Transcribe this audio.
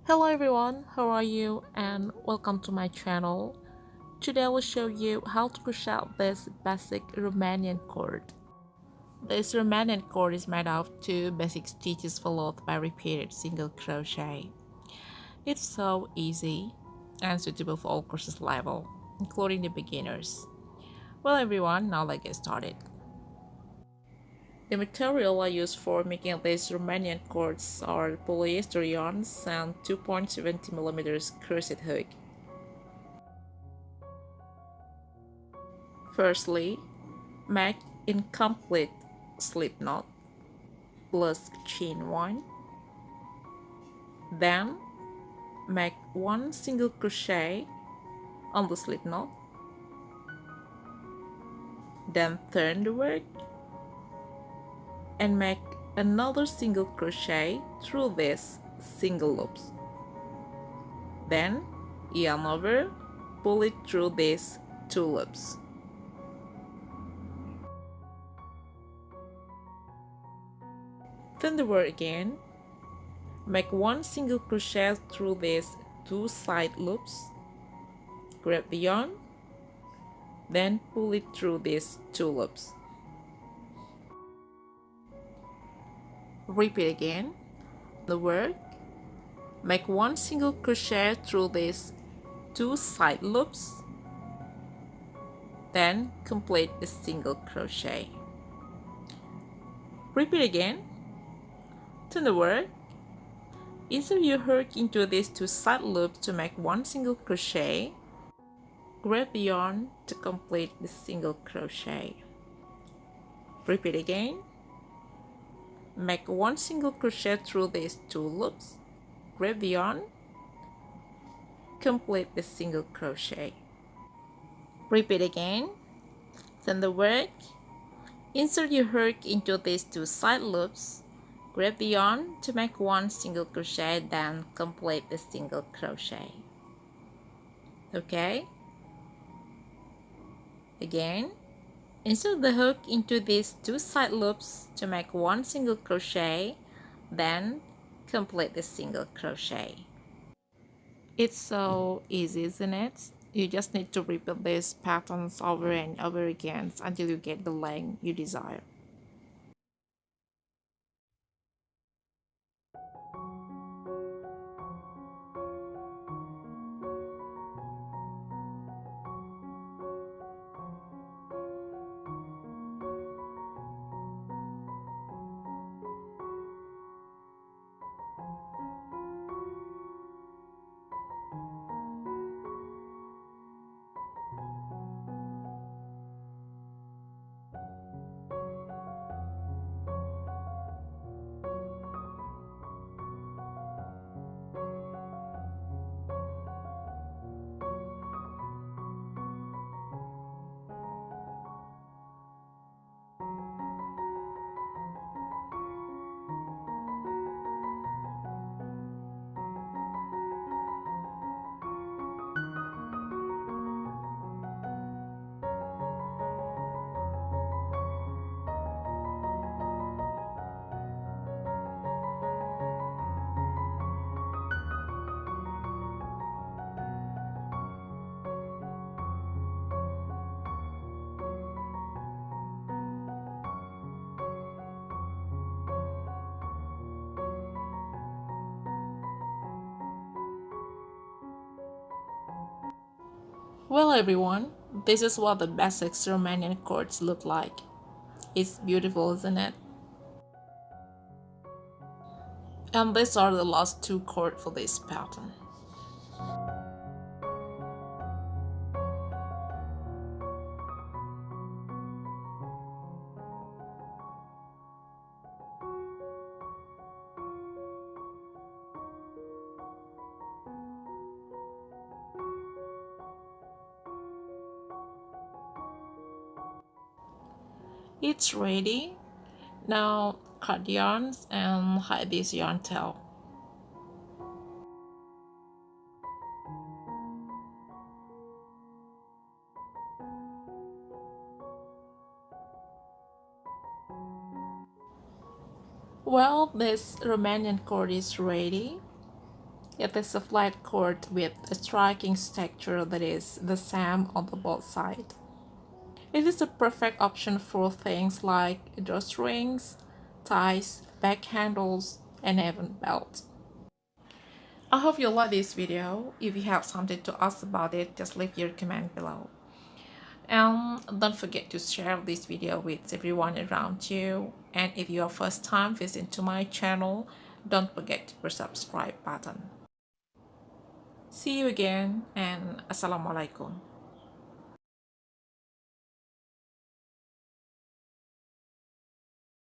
Hello everyone, how are you and welcome to my channel. Today I will show you how to crochet this basic Romanian cord. This Romanian cord is made of two basic stitches followed by repeated single crochet. It's so easy and suitable for all crochet level, including the beginners. Well everyone, now let's get started. The material I use for making these Romanian cords are polyester yarns and 2.70mm crochet hook. Firstly, make incomplete slip knot plus chain 1. Then make one single crochet on the slip knot. Then turn the work and make another single crochet through these single loops. Then yarn over, pull it through these two loops. Turn the work again. Make one single crochet through these two side loops. Grab the yarn, then pull it through these two loops. Repeat again the work. Make one single crochet through these two side loops, then complete the single crochet. Repeat again. Turn the work. Insert your hook into these two side loops to make one single crochet. Grab the yarn to complete the single crochet. Repeat again. Make one single crochet through these two loops. Grab the yarn. Complete the single crochet. Repeat again. Turn the work. Insert your hook into these two side loops. Grab the yarn to make one single crochet, then complete the single crochet. Okay? Again, insert the hook into these two side loops to make one single crochet, then complete the single crochet. It's so easy, isn't it? You just need to repeat these patterns over and over again until you get the length you desire. Well everyone, this is what the basic Romanian cords look like. It's beautiful, isn't it? And these are the last two cords for this pattern. It's ready. Now cut yarns and hide this yarn tail. Well, this Romanian cord is ready. It is a flat cord with a striking texture that is the same on the both sides. It is a perfect option for things like drawstrings, ties, back handles, and even belts. I hope you like this video. If you have something to ask about it, just leave your comment below. And don't forget to share this video with everyone around you. And if you are first time visiting to my channel, don't forget to press subscribe button. See you again and Assalamualaikum.